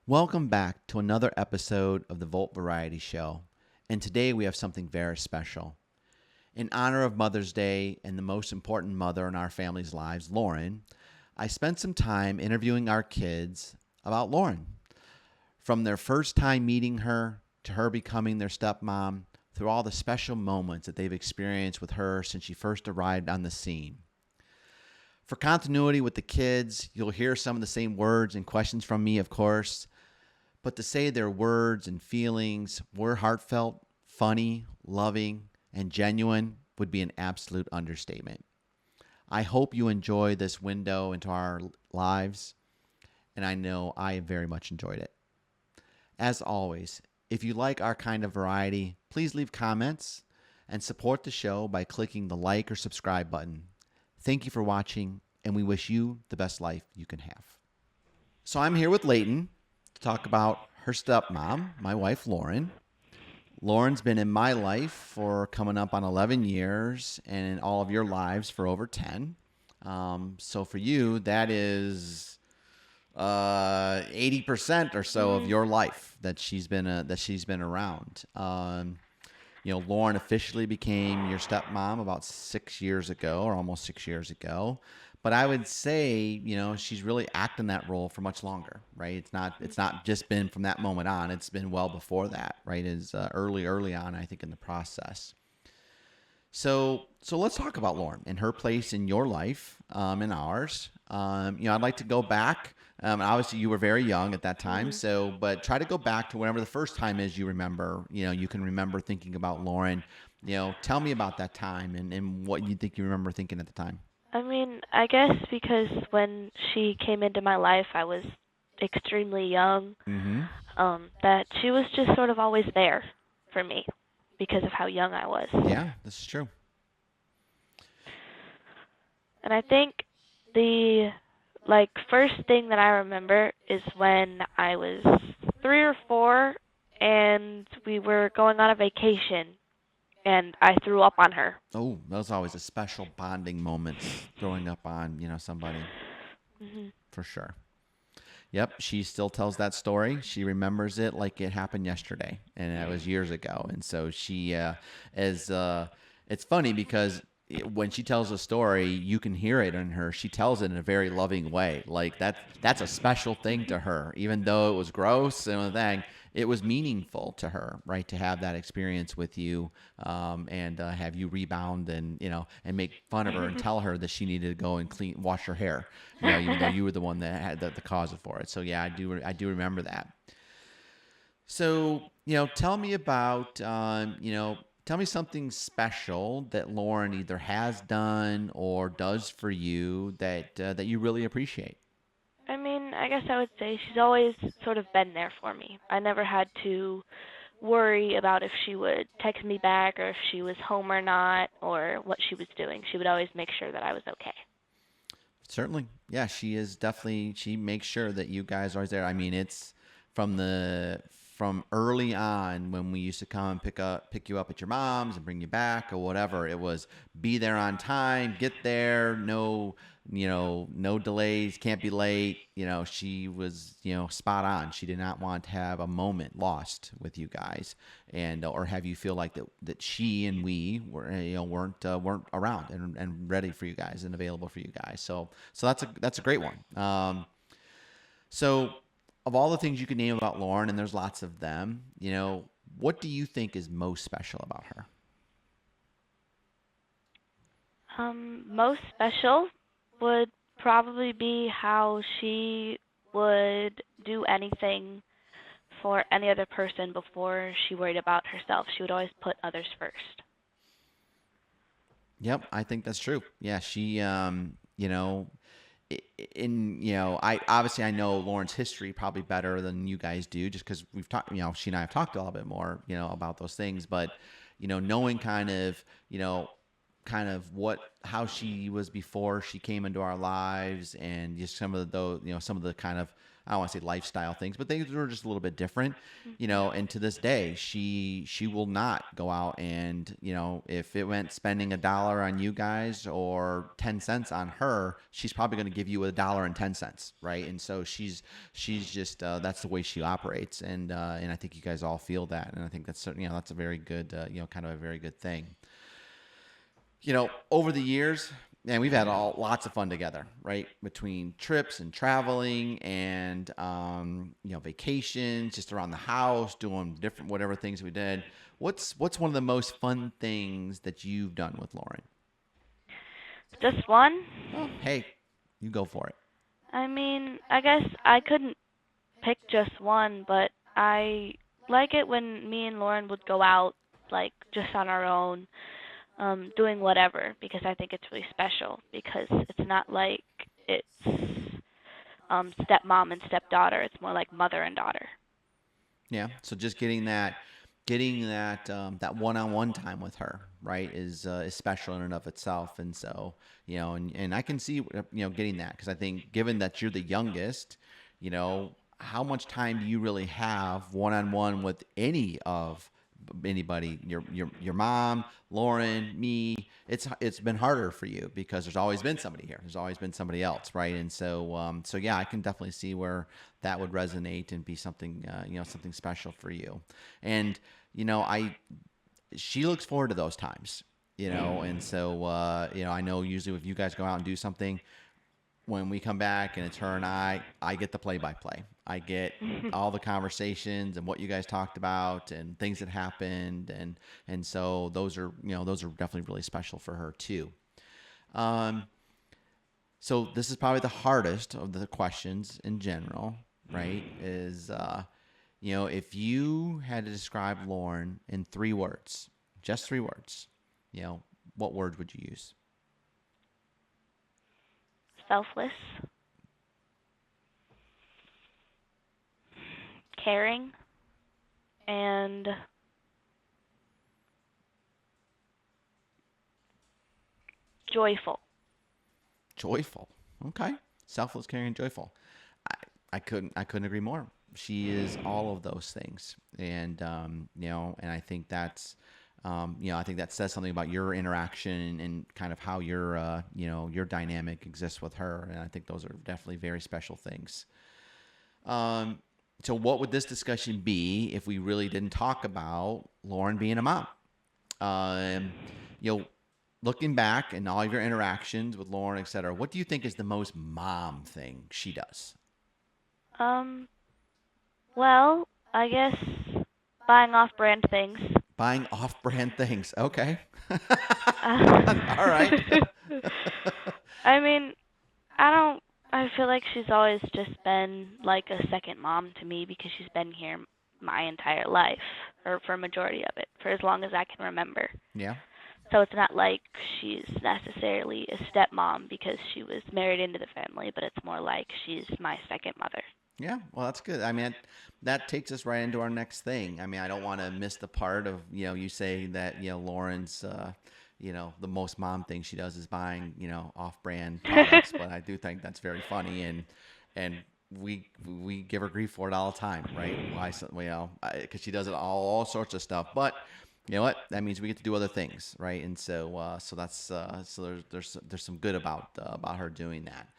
Welcome back to another episode of the Volt Variety Show. And today we have something very special. In honor of Mother's Day and the most important mother in our family's lives, Lauren, I spent some time interviewing our kids about Lauren. From their first time meeting her to her becoming their stepmom, through all the special moments that they've experienced with her since she first arrived on the scene. For continuity with the kids, you'll hear some of the same words and questions from me, of course. But to say their words and feelings were heartfelt, funny, loving, and genuine would be an absolute understatement. I hope you enjoy this window into our lives, and I know I very much enjoyed it. As always, if you like our kind of variety, please leave comments and support the show by clicking the like or subscribe button. Thank you for watching, and we wish you the best life you can have. So I'm here with Layton to talk about her stepmom, my wife, Lauren. Lauren's been in my life for coming up on 11 years and in all of your lives for over 10. So for you, that is 80% or so of your life that she's been around. Lauren officially became your stepmom about 6 years ago, or almost 6 years ago. But I would say, she's really acting that role for much longer, right? It's not just been from that moment on. It's been well before that, right? It's early on, I think, in the process. So let's talk about Lauren and her place in your life, and ours. I'd like to go back. Obviously, you were very young at that time. But try to go back to whenever the first time is you remember. You can remember thinking about Lauren. Tell me about that time and what you think you remember thinking at the time. I guess because when she came into my life, I was extremely young. Mm-hmm. That she was just sort of always there for me because of how young I was. Yeah, this is true. And I think the first thing that I remember is when I was 3 or 4 and we were going on a vacation and I threw up on her. Oh, that was always a special bonding moment, throwing up on, somebody. Mm-hmm. For sure. Yep, she still tells that story. She remembers it like it happened yesterday, and it was years ago. And so she it's funny because when she tells a story, you can hear it in her. She tells it in a very loving way. Like that's a special thing to her, even though it was gross and everything. It was meaningful to her, right, to have that experience with you, and have you rebound and and make fun of her and tell her that she needed to go and wash her hair, even though you were the one that had the cause for it. So yeah, I do remember that. So tell me about tell me something special that Lauren either has done or does for you that you really appreciate. I guess I would say she's always sort of been there for me. I never had to worry about if she would text me back or if she was home or not or what she was doing. She would always make sure that I was okay. Certainly. Yeah, she makes sure that you guys are always there. It's from early on when we used to come and pick you up at your mom's and bring you back or whatever. It was be there on time, get there, no delays, can't be late. She was, spot on. She did not want to have a moment lost with you guys and or have you feel like that she and we were weren't around and ready for you guys and available for you guys. So that's a great one. So of all the things you can name about Lauren, and there's lots of them, what do you think is most special about her? Most special would probably be how she would do anything for any other person before she worried about herself. She would always put others first. Yep, I think that's true. Yeah, she, I know Lauren's history probably better than you guys do, just because we've talked, she and I have talked a little bit more, about those things. But, knowing kind of how she was before she came into our lives, and just some of the kind of I don't want to say lifestyle things, but things were just a little bit different, Mhm. and to this day, she will not go out and, if it meant spending $1 on you guys or 10 cents on her, she's probably going to give you $1.10, right? And so she's just that's the way she operates, and I think you guys all feel that, and I think that's that's a very good kind of a very good thing. Over the years, and we've had lots of fun together, right? Between trips and traveling and vacations, just around the house, doing different whatever things we did. What's one of the most fun things that you've done with Lauren? Just one? Oh, hey, you go for it. I mean, I guess I couldn't pick just one, but I like it when me and Lauren would go out, like just on our own, doing whatever, because I think it's really special because it's not like it's stepmom and stepdaughter. It's more like mother and daughter. Yeah. So just getting that one-on-one time with her, right, is special in and of itself. And so, and I can see, getting that, because I think given that you're the youngest, how much time do you really have one-on-one with anybody, your mom, Lauren, me? It's been harder for you because there's always been somebody here. There's always been somebody else, right? And so yeah, I can definitely see where that would resonate and be something something special for you. And I she looks forward to those times. And so I know usually if you guys go out and do something, when we come back and it's her and I get the play-by-play. I get all the conversations and what you guys talked about and things that happened, and so those are definitely really special for her too. Um, so this is probably the hardest of the questions in general, right? Is if you had to describe Lauren in 3 words, just 3 words, what words would you use? Selfless, caring, and joyful. Joyful. Okay. Selfless, caring, and joyful. I, I couldn't agree more. She is all of those things, and I think I think that says something about your interaction and kind of how your dynamic exists with her, and I think those are definitely very special things. Um, so what would this discussion be if we really didn't talk about Lauren being a mom? Um, you know, Looking back and all of your interactions with Lauren, et cetera, what do you think is the most mom thing she does? Um, well, I guess buying off-brand things. Buying off-brand things. Okay. All Uh, right. I mean, I don't. I feel like she's always just been like a second mom to me because she's been here my entire life, or for a majority of it, for as long as I can remember. Yeah. So it's not like she's necessarily a stepmom because she was married into the family, but it's more like she's my second mother. Yeah, well, that's good. I mean, that takes us right into our next thing. I mean, I don't want to miss the part of, you saying that, Lauren's, the most mom thing she does is buying, off-brand products, but I do think that's very funny, and we give her grief for it all the time, right? Why, because she does it all sorts of stuff, but you know what? That means we get to do other things, right? And so that's so there's some good about her doing that.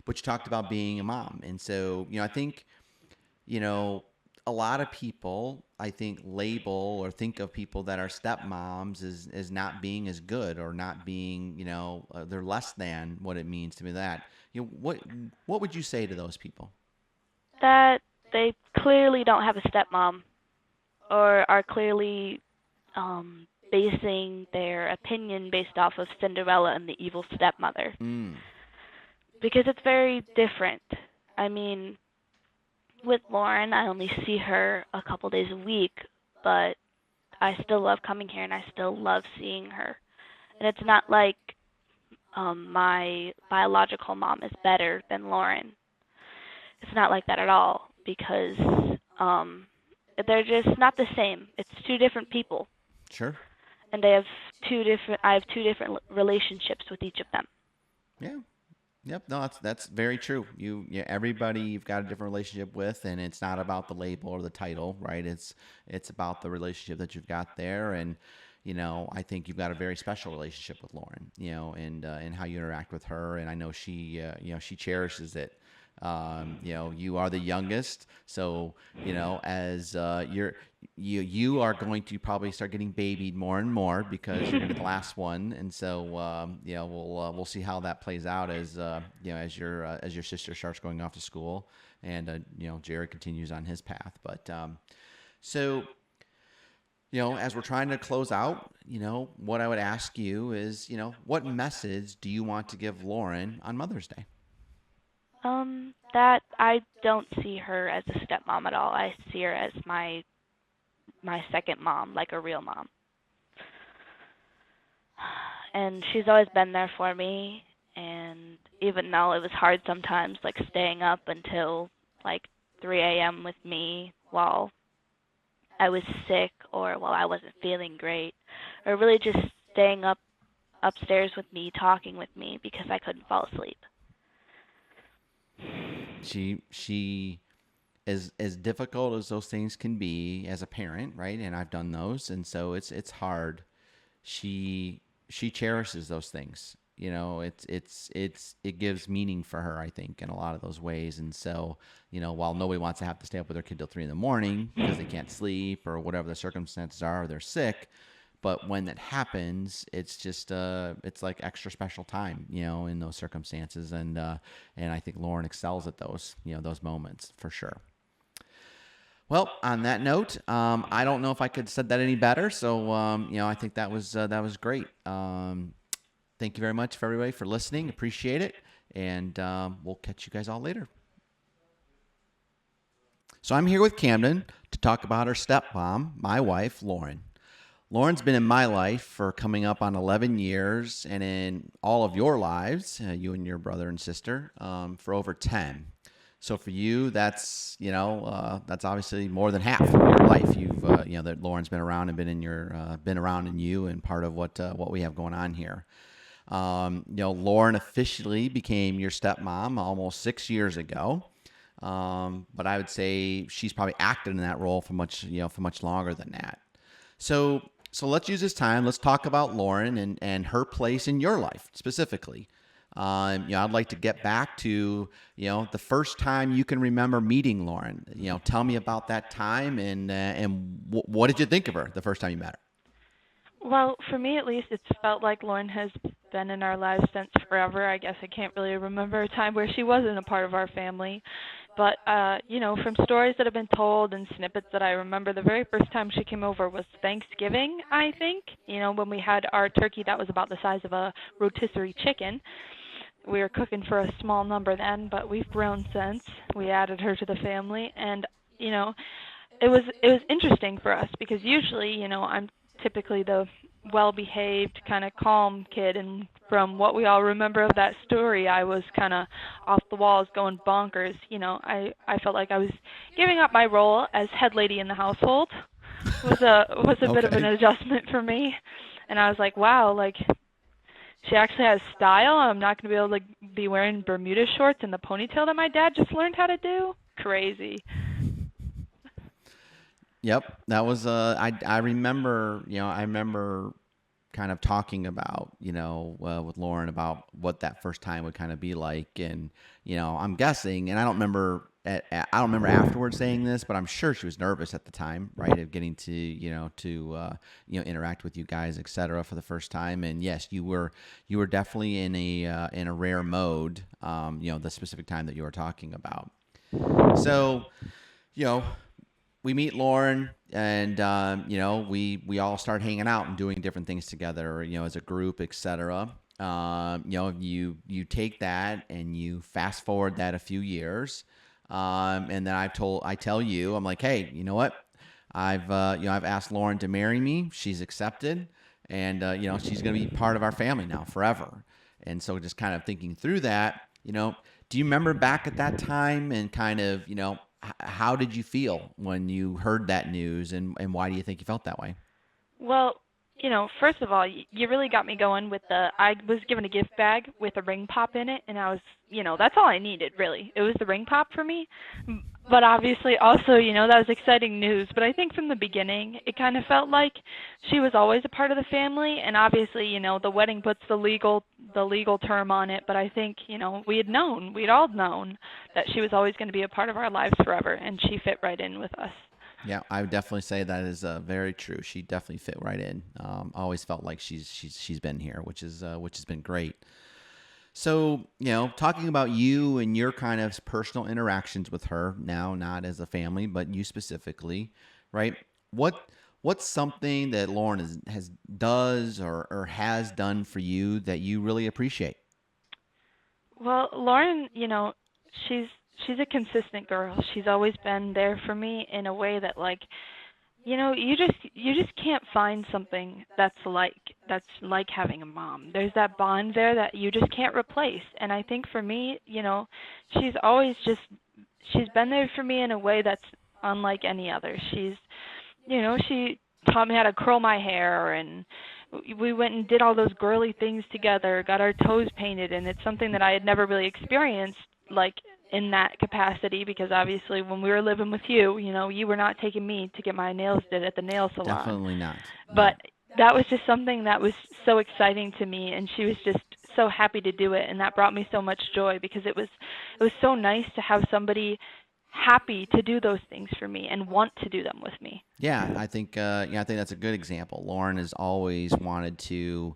But you talked about being a mom, and so I think you know a lot of people I think label or think of people that are stepmoms as not being as good or not being they're less than what it means to be that. What would you say to those people? That they clearly don't have a stepmom or are clearly basing their opinion based off of Cinderella and the evil stepmother Mm, because it's very different. I mean, with Lauren, I only see her a couple days a week, but I still love coming here and I still love seeing her. And it's not like my biological mom is better than Lauren. It's not like that at all because um, they're just not the same. It's two different people, sure. and they have two different. I have two different relationships with each of them. Yeah. Yep, no, that's very true. Everybody you've got a different relationship with, and it's not about the label or the title, right? It's about the relationship that you've got there, and I think you've got a very special relationship with Lauren, and how you interact with her, and I know she cherishes it. You are the youngest, so as you are going to probably start getting babied more and more because you're going to be the last one, and so we'll see how that plays out as your sister starts going off to school, and Jared continues on his path. But so as we're trying to close out, what I would ask you is, what message do you want to give Lauren on Mother's Day? That I don't see her as a stepmom at all. I see her as my second mom, like a real mom. And she's always been there for me, and even though it was hard sometimes, like staying up until like 3 a.m. with me while I was sick or while I wasn't feeling great, or really just staying up upstairs with me, talking with me because I couldn't fall asleep. She as difficult as those things can be as a parent, right? And I've done those, and so it's hard. She cherishes those things. It gives meaning for her, I think, in a lot of those ways. And so, while nobody wants to have to stay up with their kid till 3 in the morning because they can't sleep or whatever the circumstances are, or they're sick. But when that happens, it's just it's like extra special time, in those circumstances, and I think Lauren excels at those moments for sure. Well, on that note, I don't know if I could have said that any better. So, I think that was great. Thank you very much for everybody for listening. Appreciate it, and we'll catch you guys all later. So I'm here with Camden to talk about her stepmom, my wife, Lauren. Lauren's been in my life for coming up on 11 years, and in all of your lives, you and your brother and sister, for over 10. So for you, that's obviously more than half of your life. You've that Lauren's been around and been around in you and part of what we have going on here. Lauren officially became your stepmom almost 6 years ago. But I would say she's probably acted in that role for much longer than that. So let's use this time. Let's talk about Lauren and her place in your life specifically. I'd like to get back to, the first time you can remember meeting Lauren. Tell me about that time and what did you think of her the first time you met her? Well, for me at least, it's felt like Lauren has been in our lives since forever. I guess I can't really remember a time where she wasn't a part of our family. But, from stories that have been told and snippets that I remember, the very first time she came over was Thanksgiving, I think. When we had our turkey that was about the size of a rotisserie chicken. We were cooking for a small number then, but we've grown since. We added her to the family, and, it was interesting for us because usually, I'm typically the well-behaved, kind of calm kid, and from what we all remember of that story, I was kind of off the walls going bonkers. I felt like I was giving up my role as head lady in the household. Was a bit of an Okay. adjustment for me, and I was like, wow, like she actually has style. I'm not going to be able to be wearing Bermuda shorts and the ponytail that my dad just learned how to do. Crazy. Yep, that was I remember kind of talking about with Lauren about what that first time would kind of be like, and I'm guessing, and I don't remember afterwards saying this, but I'm sure she was nervous at the time, right, of getting to interact with you guys, etc., for the first time. And yes, you were definitely in a rare mode, the specific time that you were talking about. So, you know, we meet Lauren, and we all start hanging out and doing different things together, as a group, etc. You take that and you fast forward that a few years, and then I tell you, I'm like, hey, you know what? I've asked Lauren to marry me. She's accepted, and she's gonna be part of our family now forever. And so just kind of thinking through that, do you remember back at that time and kind of, how did you feel when you heard that news, and why do you think you felt that way? Well, First of all, you really got me going with I was given a gift bag with a ring pop in it, and I was, that's all I needed, really. It was the ring pop for me. But obviously, also, that was exciting news. But I think from the beginning, it kind of felt like she was always a part of the family, and obviously, the wedding puts the legal term on it. But I think, we'd all known that she was always going to be a part of our lives forever, and she fit right in with us. Yeah, I would definitely say that is very true. She definitely fit right in. Always felt like she's been here, which has been great. So, talking about you and your kind of personal interactions with her now, not as a family, but you specifically, right? What's something that Lauren has does or has done for you that you really appreciate? Well, Lauren, she's a consistent girl. She's always been there for me in a way that, like, you just can't find something that's like having a mom. There's that bond there that you just can't replace. And I think for me, she's been there for me in a way that's unlike any other. She taught me how to curl my hair, and we went and did all those girly things together, got our toes painted, and it's something that I had never really experienced, like, in that capacity, because obviously when we were living with you, you were not taking me to get my nails did at the nail salon. Definitely not. But that was just something that was so exciting to me, and she was just so happy to do it, and that brought me so much joy, because it was so nice to have somebody happy to do those things for me and want to do them with me. Yeah, I think that's a good example. Lauren has always wanted to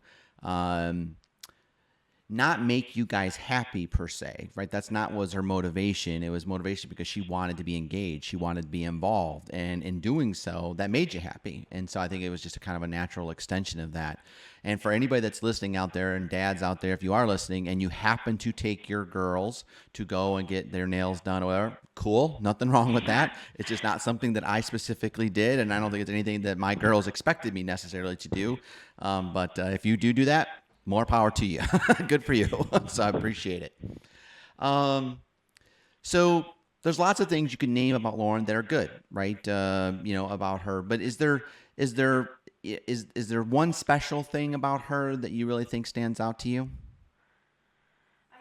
not make you guys happy per se, right? That's not was her motivation. It was motivation because she wanted to be engaged. She wanted to be involved. And in doing so, that made you happy. And so I think it was just a kind of a natural extension of that. And for anybody that's listening out there and dads out there, if you are listening and you happen to take your girls to go and get their nails done or whatever, cool. Nothing wrong with that. It's just not something that I specifically did. And I don't think it's anything that my girls expected me necessarily to do. But if you do that, more power to you. Good for you. So I appreciate it. So there's lots of things you can name about Lauren that are good, right? About her. But is there one special thing about her that you really think stands out to you?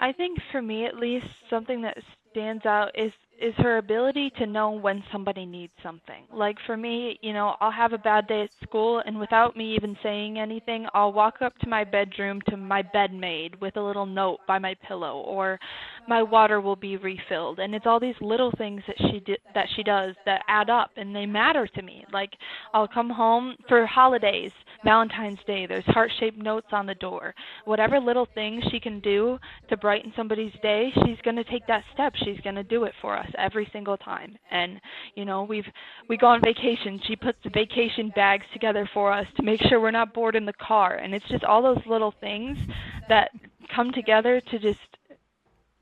I think for me, at least, something that stands out is her ability to know when somebody needs something. Like for me, I'll have a bad day at school, and without me even saying anything, I'll walk up to my bedroom to my bed maid with a little note by my pillow, or my water will be refilled. And it's all these little things that she does that add up, and they matter to me. Like I'll come home for holidays, Valentine's Day, there's heart-shaped notes on the door. Whatever little things she can do to brighten somebody's day, she's going to take that step. She's going to do it for us every single time. And we go on vacation. She puts the vacation bags together for us to make sure we're not bored in the car. And it's just all those little things that come together to just,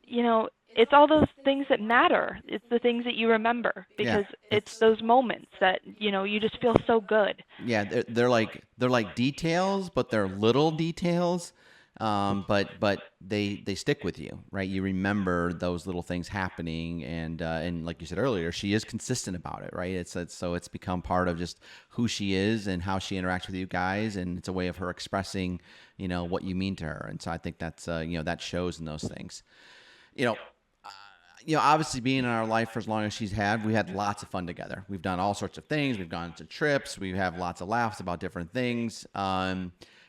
it's all those things that matter. It's the things that you remember, because it's those moments that, you just feel so good. Yeah, they're like details, but they're little details. But they stick with you, right? You remember those little things happening, and like you said earlier, she is consistent about it, right? So it's become part of just who she is and how she interacts with you guys, and it's a way of her expressing, what you mean to her. And so I think that's that shows in those things. Obviously being in our life for as long as she's had, we had lots of fun together. We've done all sorts of things. We've gone to trips. We have lots of laughs about different things.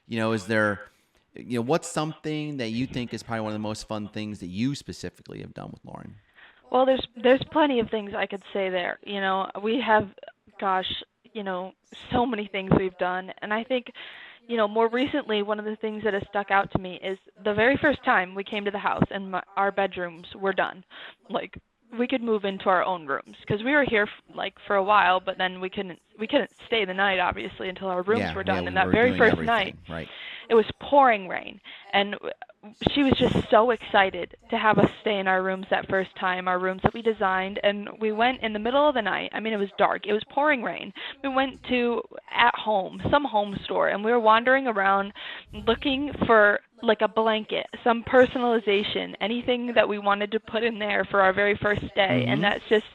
Is there what's something that you think is probably one of the most fun things that you specifically have done with Lauren? Well, there's plenty of things I could say there. We have, so many things we've done. And I think, more recently, one of the things that has stuck out to me is the very first time we came to the house and our bedrooms were done. Like, we could move into our own rooms, because we were here for a while, but then we couldn't stay the night, obviously, until our rooms were done. And that very first night, right, it was pouring rain, and she was just so excited to have us stay in our rooms that first time, our rooms that we designed. And we went in the middle of the night. I mean, it was dark. It was pouring rain. We went to some home store, and we were wandering around looking for like a blanket, some personalization, anything that we wanted to put in there for our very first day. Mm-hmm. And that's just,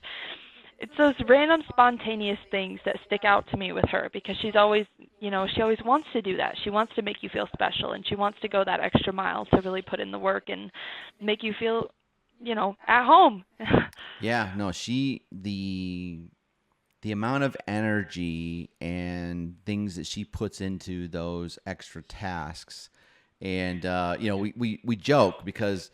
it's those random spontaneous things that stick out to me with her, because she's always, she always wants to do that. She wants to make you feel special, and she wants to go that extra mile to really put in the work and make you feel, at home. Yeah, no, the amount of energy and things that she puts into those extra tasks. And we joke because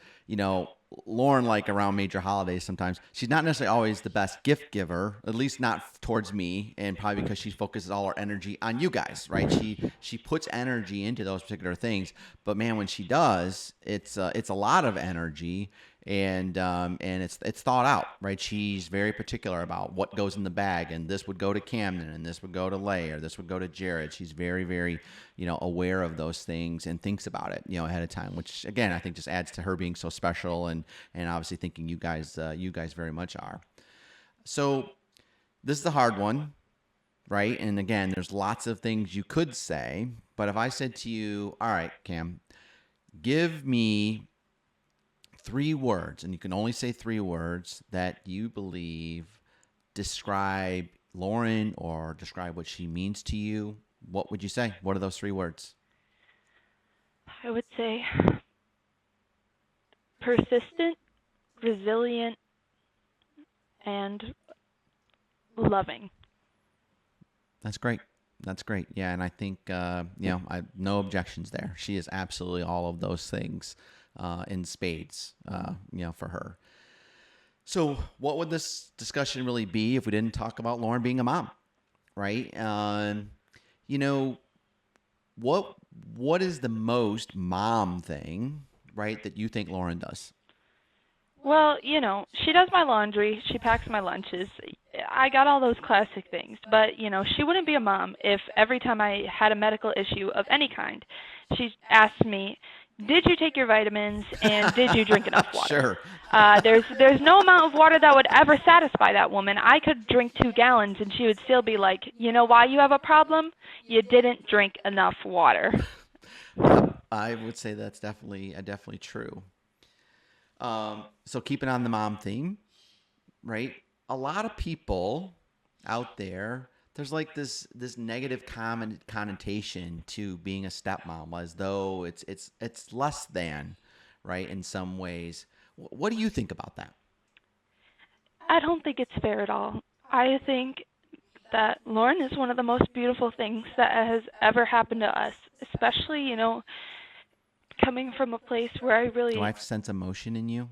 Lauren, like around major holidays, sometimes she's not necessarily always the best gift giver, at least not towards me, and probably because she focuses all her energy on you guys, right? She puts energy into those particular things, but man, when she does, it's a lot of energy, and it's thought out, right? She's very particular about what goes in the bag, and this would go to Camden, and this would go to Lay, or this would go to Jared. She's very, very aware of those things and thinks about it ahead of time, which again I think just adds to her being so special, and obviously thinking you guys very much are. So this is the hard one, right? And again, there's lots of things you could say, but if I said to you, all right, Cam, give me 3 words, and you can only say 3 words that you believe describe Lauren or describe what she means to you, what would you say? What are those 3 words? I would say persistent, resilient, and loving. That's great. That's great. Yeah, and I think I no objections there. She is absolutely all of those things in spades. For her. So, what would this discussion really be if we didn't talk about Lauren being a mom, right? What is the most mom thing, right, that you think Lauren does? Well, she does my laundry, she packs my lunches. I got all those classic things, but, she wouldn't be a mom if every time I had a medical issue of any kind, she asked me, did you take your vitamins, and did you drink enough water? Sure. There's no amount of water that would ever satisfy that woman. I could drink 2 gallons, and she would still be like, you know why you have a problem? You didn't drink enough water. I would say that's definitely true. So keeping on the mom theme, right? A lot of people out there, there's like this negative connotation to being a stepmom, as though it's less than, right? In some ways, what do you think about that? I don't think it's fair at all. I think that Lauren is one of the most beautiful things that has ever happened to us, especially, coming from a place where I really... Do I sense emotion in you?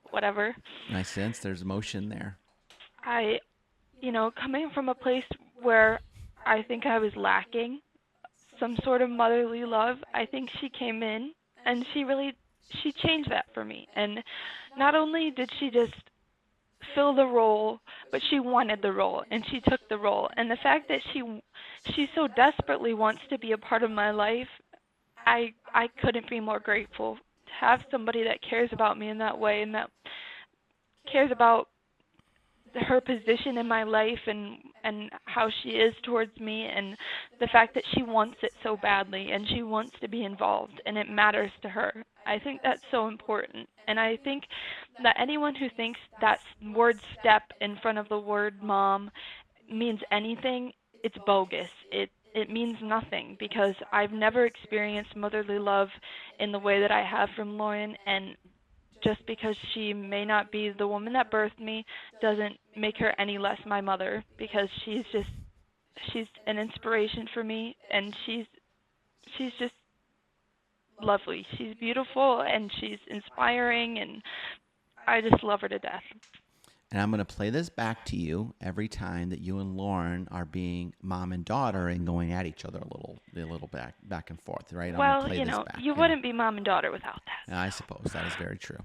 Whatever. I sense there's emotion there. Coming from a place where I think I was lacking some sort of motherly love, I think she came in and she changed that for me. And not only did she just fill the role, but she wanted the role, and she took the role. And the fact that she so desperately wants to be a part of my life, I couldn't be more grateful to have somebody that cares about me in that way, and that cares about her position in my life and how she is towards me, and the fact that she wants it so badly and she wants to be involved and it matters to her. I think that's so important. And I think that anyone who thinks that word step in front of the word mom means anything, it's bogus. It means nothing, because I've never experienced motherly love in the way that I have from Lauren, and just because she may not be the woman that birthed me doesn't make her any less my mother, because she's an inspiration for me, and she's just lovely. She's beautiful, and she's inspiring, and I just love her to death. And I'm going to play this back to you every time that you and Lauren are being mom and daughter and going at each other a little back and forth, right? Well, you wouldn't be mom and daughter without that. I suppose that is very true.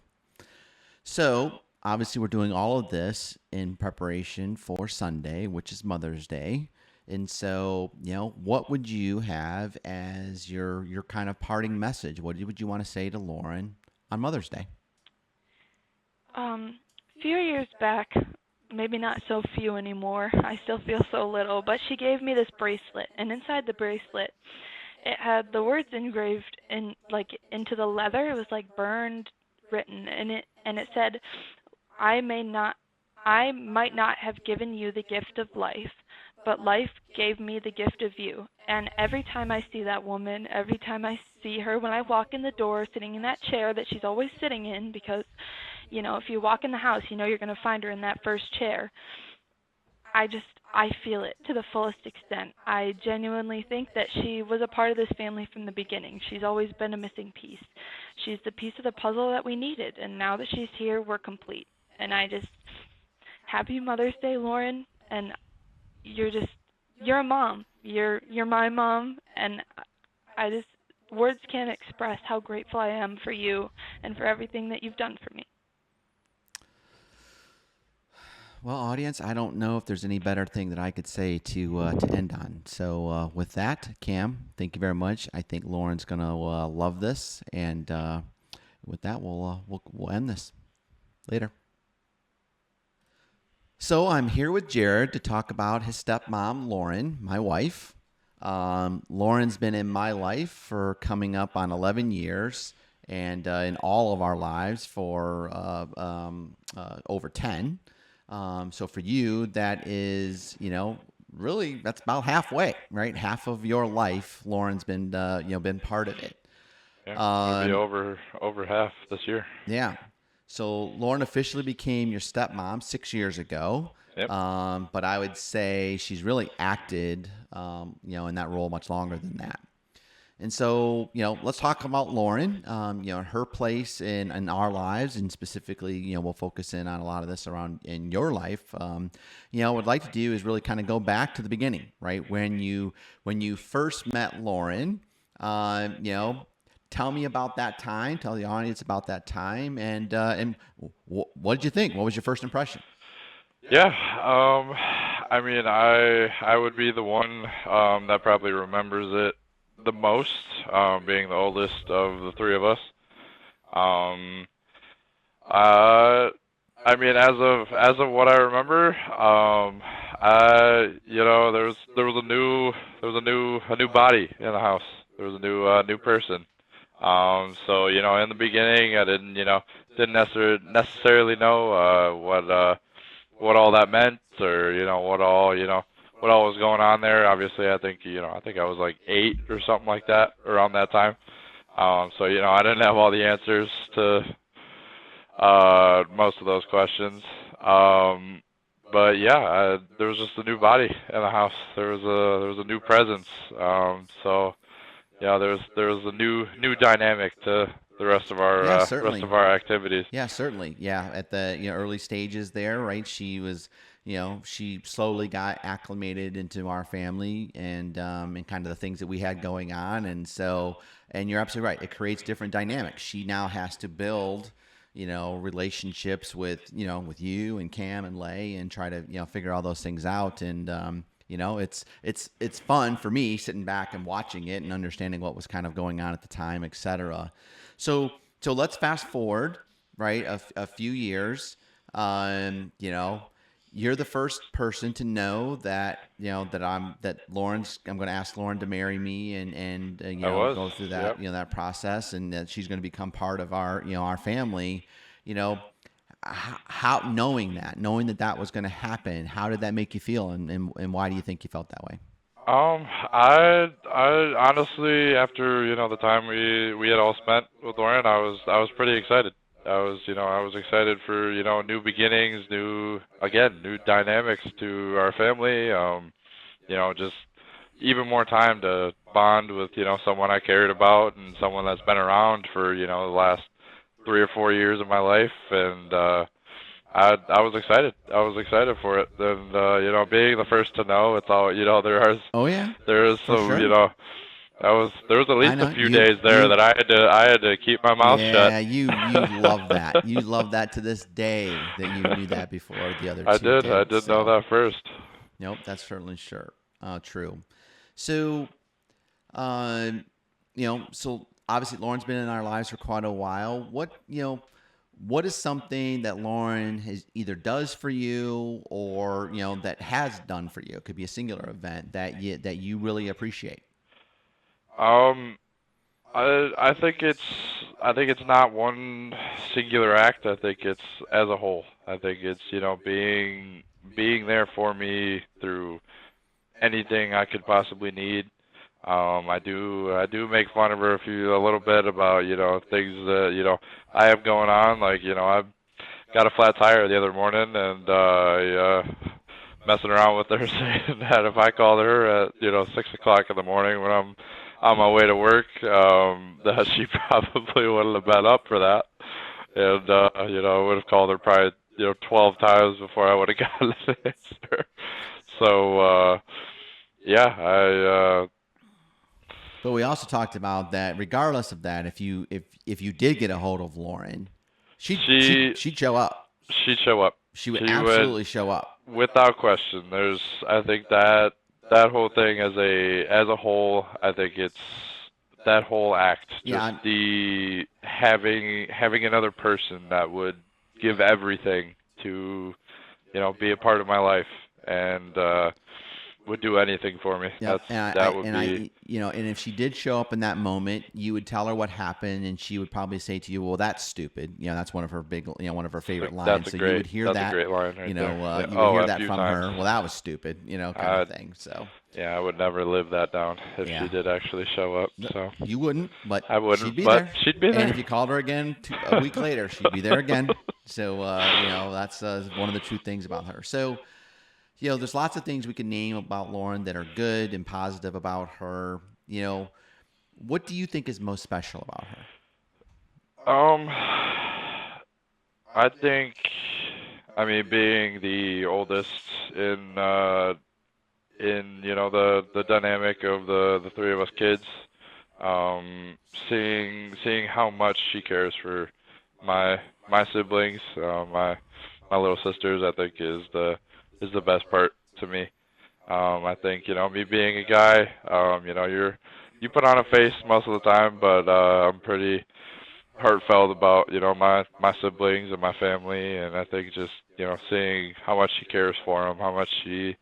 So, obviously, we're doing all of this in preparation for Sunday, which is Mother's Day. And so, what would you have as your kind of parting message? What would you want to say to Lauren on Mother's Day? A few years back, maybe not so few anymore, I still feel so little, but she gave me this bracelet, and inside the bracelet, it had the words engraved into the leather. It was like burned, written, and it said, I may I might not have given you the gift of life, but life gave me the gift of you. And every time I see that woman, every time I see her, when I walk in the door sitting in that chair that she's always sitting in, because, if you walk in the house, you're going to find her in that first chair. I feel it to the fullest extent. I genuinely think that she was a part of this family from the beginning. She's always been a missing piece. She's the piece of the puzzle that we needed, and now that she's here, we're complete. And happy Mother's Day, Lauren, and you're a mom. You're my mom, and words can't express how grateful I am for you and for everything that you've done for me. Well, audience, I don't know if there's any better thing that I could say to end on. So with that, Cam, thank you very much. I think Lauren's gonna love this, and with that, we'll end this later. So I'm here with Jared to talk about his stepmom, Lauren, my wife. Lauren's been in my life for coming up on 11 years, and in all of our lives for over 10. So for you, that is, really that's about halfway, right? Half of your life, Lauren's been, been part of it. Yeah, it'll be over half this year. Yeah. So Lauren officially became your stepmom 6 years ago. Yep. But I would say she's really acted, in that role much longer than that. And so, let's talk about Lauren, her place in our lives, and specifically, we'll focus in on a lot of this around in your life. What I'd like to do is really kind of go back to the beginning, right? When you first met Lauren, tell me about that time, tell the audience about that time, and what did you think? What was your first impression? Yeah, I mean, I would be the one that probably remembers it the most, being the oldest of the three of us. I mean, as of what I remember, there was a new body in the house. There was a new person. So in the beginning, I didn't necessarily know what all that meant, or what all was going on there. Obviously, I think I was like 8 or something like that around that time. So I didn't have all the answers to most of those questions. But yeah, there was just a new body in the house. There was a new presence. So yeah, there was a new dynamic to the rest of our activities. Yeah, certainly. Yeah, at the early stages there, right? She was, she slowly got acclimated into our family and kind of the things that we had going on, and so, and you're absolutely right. It creates different dynamics. She now has to build, relationships with you and Cam and Lay, and try to figure all those things out, and it's fun for me sitting back and watching it and understanding what was kind of going on at the time, etc. So let's fast forward, right, a few years. You're the first person to know that I'm going to ask Lauren to marry me, and go through that, yep. That process, and that she's going to become part of our family. How knowing that was going to happen, how did that make you feel, and why do you think you felt that way? I honestly, after the time we had all spent with Lauren, I was pretty excited. I was excited for new beginnings, new dynamics to our family. Just even more time to bond with someone I cared about, and someone that's been around for the last 3 or 4 years of my life, and I was excited. I was excited for it, and being the first to know, it's all there is some sure. There was at least a few days there that I had to keep my mouth shut. Yeah, you love that. You love that to this day, that you knew that before the other two I did know that first. Nope, that's certainly true. So, so obviously Lauren's been in our lives for quite a while. What is something that Lauren has either does for you, or that has done for you? It could be a singular event that you really appreciate. I think it's it's not one singular act. I think it's as a whole. I think it's, being there for me through anything I could possibly need. I do make fun of her a little bit about, things that, I have going on. Like, I got a flat tire the other morning, and messing around with her, saying that if I called her at 6 o'clock in the morning when I'm on my way to work, that she probably wouldn't have been up for that, and I would have called her probably 12 times before I would have gotten an answer. So yeah, But we also talked about that regardless of that, if you did get a hold of Lauren, she'd show up. she'd show up. She would She absolutely would, show up. without question. I think that whole thing as a whole, I think it's that whole act, Yeah, just the having another person that would give everything to, be a part of my life, and would do anything for me. yeah. That would be. And if she did show up in that moment, you would tell her what happened, and she would probably say to you, "Well, that's stupid." That's one of her one of her favorite lines. So you would hear That's that. a great line right there. Yeah. You would hear A that few from times. her. Well, that was stupid. Kind of thing. So Yeah, I would never live that down if Yeah. she did actually show up. So you wouldn't, but I wouldn't, she'd be but there. she'd be there. And if you called her again a week later, she'd be there again. So that's one of the true things about her. So. There's lots of things we can name about Lauren that are good and positive about her. What do you think is most special about her? I think, being the oldest in the dynamic of the three of us kids, seeing how much she cares for my siblings, my little sisters, I think is the best part to me. I think, me being a guy, you put on a face most of the time, but I'm pretty heartfelt about, my siblings and my family, and I think just, seeing how much she cares for them, how much she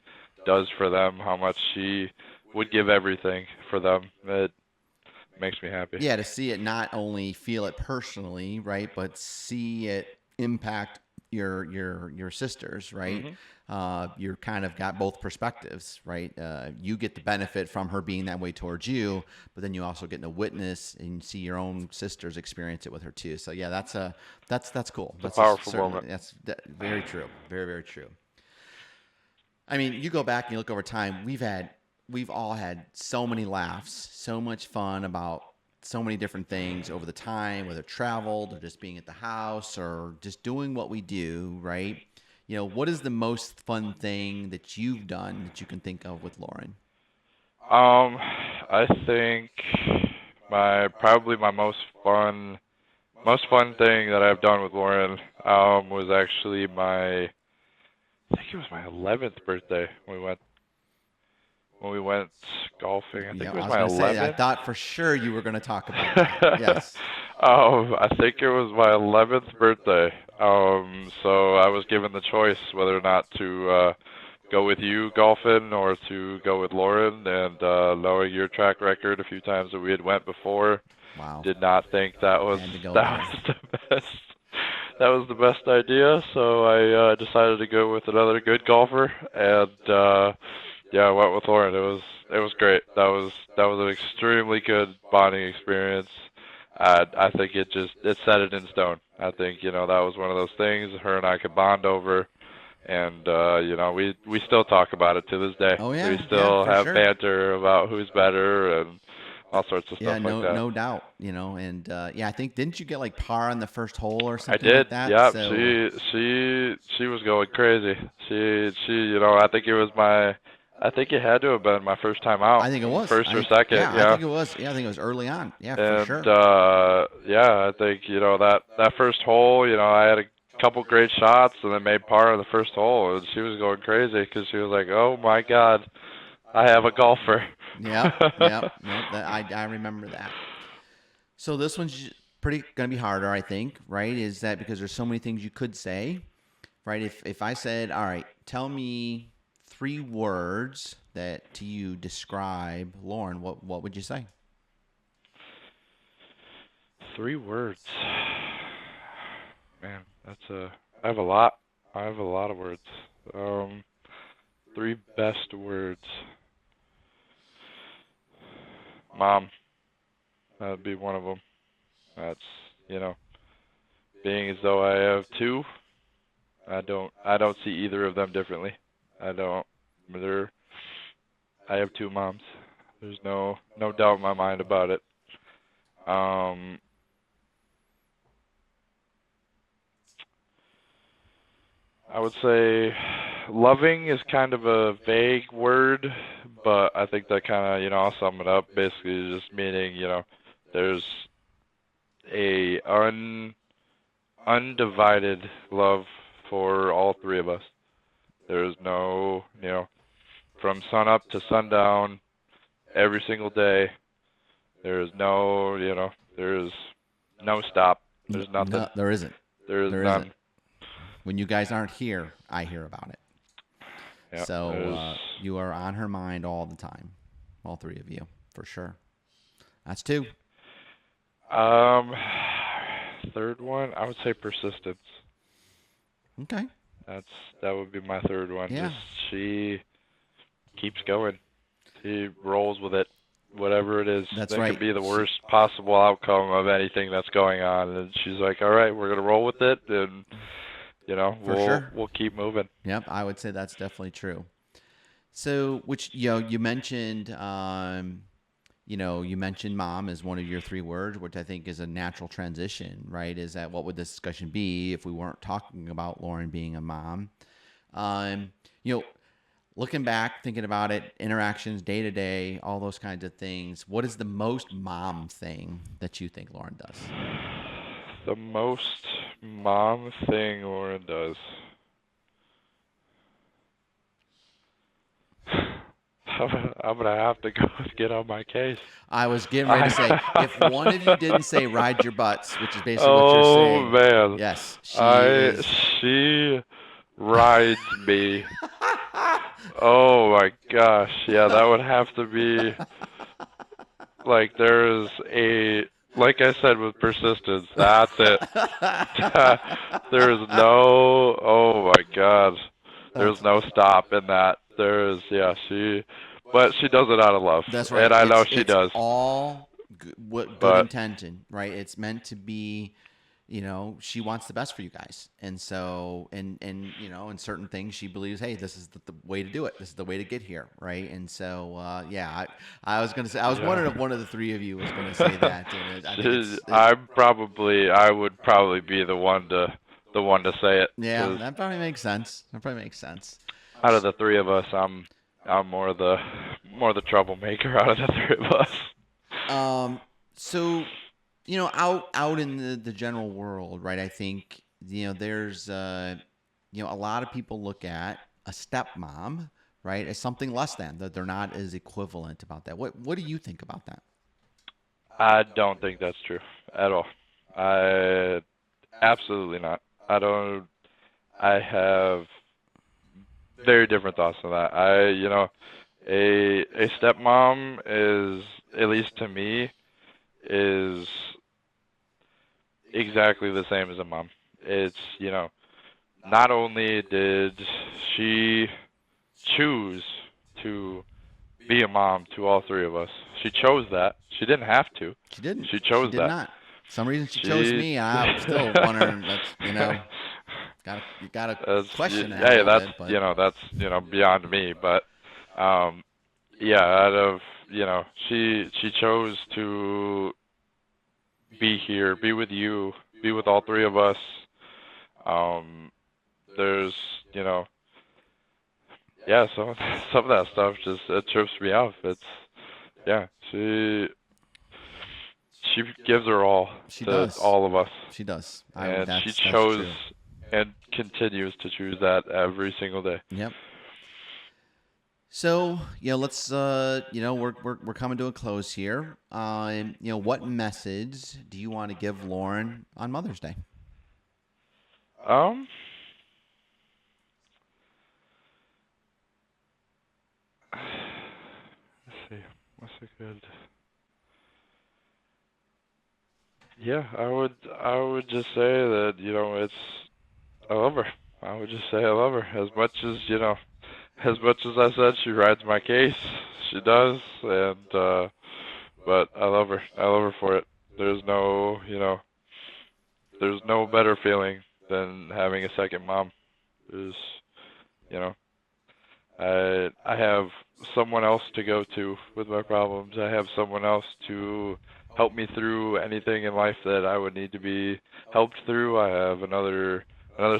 does for them, how much she would give everything for them, it makes me happy. Yeah, to see it, not only feel it personally, right, but see it impact your sisters, right? Mhm. You're kind of got both perspectives, right? You get the benefit from her being that way towards you, but then you also get to witness and see your own sisters experience it with her too. So yeah, that's cool. It's a powerful moment. That's very true. Very, very true. You go back and you look over time, we've all had so many laughs, so much fun about so many different things over the time, whether traveled or just being at the house or just doing what we do, right? What is the most fun thing that you've done that you can think of with Lauren? I think probably my most fun thing that I've done with Lauren was actually I think it was my 11th birthday when we went golfing. I think it was my 11th. I thought for sure you were going to talk about that. Yes. I think it was my 11th birthday. So I was given the choice whether or not to go with you golfing or to go with Lauren, and knowing your track record a few times that we had went before, Wow. did not think that was Had the best. That was the best idea, so I decided to go with another good golfer, and I went with Lauren. It was great. That was an extremely good bonding experience. I think it set it in stone. I think that was one of those things her and I could bond over, and we still talk about it to this day. Oh, yeah. We still for have sure. banter about who's better and all sorts of Yeah, stuff like that. no doubt. And I think didn't you get like par on the first hole or I something did. like that? Yeah, So, she was going crazy. She I think it had to have been my first time out. I think it was First I or think- second. Yeah, Yeah. I think it was. Yeah, I think it was early on. Yeah, for And sure. I think that first hole, I had a couple great shots and then made par on the first hole, and she was going crazy because she was like, "Oh my God, I have a golfer." Yeah. I remember that. So this one's pretty going to be harder, I think, right? Is that because there's so many things you could say, right? If I said, all right, tell me 3 words that to you describe Lauren, what would you say? 3 words. Man, I have a lot. I have a lot of words. 3 best words. Mom. That would be one of them. That's, you know, being as though I have 2, I don't see either of them differently. I don't. I have 2 moms. There's no doubt in my mind about it. I would say loving is kind of a vague word, but I think that kind of, I'll sum it up. Basically, just meaning, there's a undivided love for all 3 of us. There's no, from sun up to sundown, every single day. There's no, there's no stop. There's nothing. No, there isn't. There is There none. isn't. When you guys aren't here, I hear about it. Yeah, So you are on her mind all the time, all 3 of you, for sure. That's 2. Third one, I would say persistence. Okay. That would be my third one. Yeah. Just she keeps going. She rolls with it, whatever it is. That's that right. could be the worst possible outcome of anything that's going on, and she's like, "All right, we're gonna roll with it, and we'll keep moving." Yep, I would say that's definitely true. So, which you mentioned, you mentioned mom as one of your 3 words, which I think is a natural transition, right? Is that what would this discussion be if we weren't talking about Lauren being a mom? Looking back, thinking about it, interactions, day to day, all those kinds of things. What is the most mom thing that you think Lauren does? The most mom thing Lauren does. I'm gonna have to go get on my case. I was getting ready to say, if one of you didn't say "ride your butts," which is basically what you're saying. Oh man. Yes, she rides me. Oh my gosh. Yeah, that would have to be like like I said with persistence, that's it. There's no, oh my God. There's no stop in that. But she does it out of love. That's right. And I know she does. All good intention, right? It's meant to be, she wants the best for you guys. And so, and in certain things she believes, hey, this is the way to do it. This is the way to get here, right? And so, I was going to say, I was wondering if one of the 3 of you was going to say that. And I would probably be the one to say it. Yeah, that probably makes sense. Out of the 3 of us, I'm more the troublemaker out of the 3 of us. So, out in the general world, right? I think there's a lot of people look at a stepmom, right, as something less than, that they're not as equivalent about that. What do you think about that? I don't think that's true at all. Absolutely not. I have very different thoughts on that. A stepmom is, at least to me, is exactly the same as a mom. It's, not only did she choose to be a mom to all 3 of us, she chose that. She didn't have to. She didn't. She chose that. Not. For some reason she chose me, and I'm still wondering, you gotta question that. Hey, that's beyond me. But out of she chose to be here, be with you, be with all 3 of us. There's some of that stuff just it trips me off. She gives her all to all of us. She does. And she chose and continues to choose that every single day. Yep. So, let's, we're coming to a close here. What message do you want to give Lauren on Mother's Day? Let's see. What's a good... Yeah, I would just say that, it's I love her. I would just say I love her as much as I said she rides my case. She does, and but I love her. I love her for it. There's no, there's no better feeling than having a second mom. There's, you know, I have someone else to go to with my problems. I have someone else to help me through anything in life that I would need to be helped through. I have another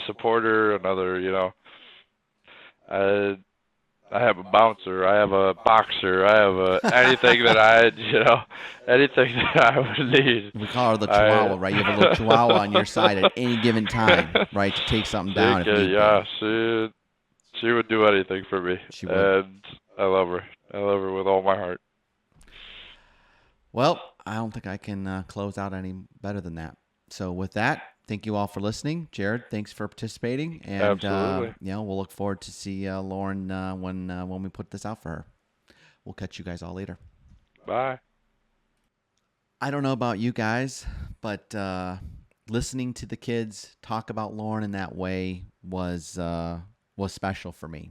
supporter, another, I I have a bouncer, I have a boxer, I have anything that anything that I would need. We call her the I Chihuahua, right? You have a little Chihuahua on your side at any given time, right, to take something She down if could, need be. yeah, she would do anything for me, She would. and I love her. I love her with all my heart. Well, I don't think I can close out any better than that. So with that, thank you all for listening. Jared, thanks for participating. And, Absolutely. we'll look forward to see Lauren when we put this out for her. We'll catch you guys all later. Bye. I don't know about you guys, but listening to the kids talk about Lauren in that way was special for me.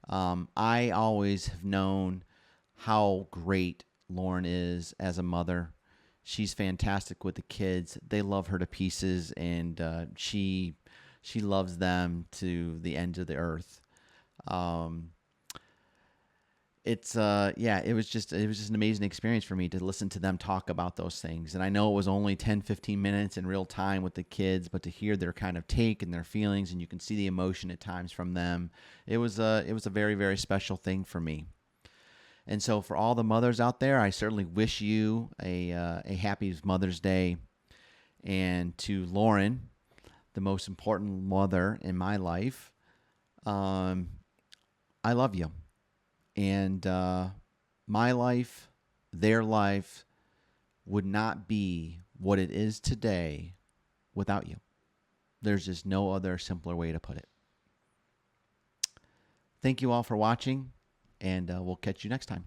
I always have known how great Lauren is as a mother. She's fantastic with the kids. They love her to pieces, and she loves them to the ends of the earth. It was just an amazing experience for me to listen to them talk about those things. And I know it was only 10, 15 minutes in real time with the kids, but to hear their kind of take and their feelings, and you can see the emotion at times from them, it was a very, very special thing for me. And so for all the mothers out there, I certainly wish you a happy Mother's Day. And to Lauren, the most important mother in my life, I love you. And my life, their life, would not be what it is today without you. There's just no other simpler way to put it. Thank you all for watching, and we'll catch you next time.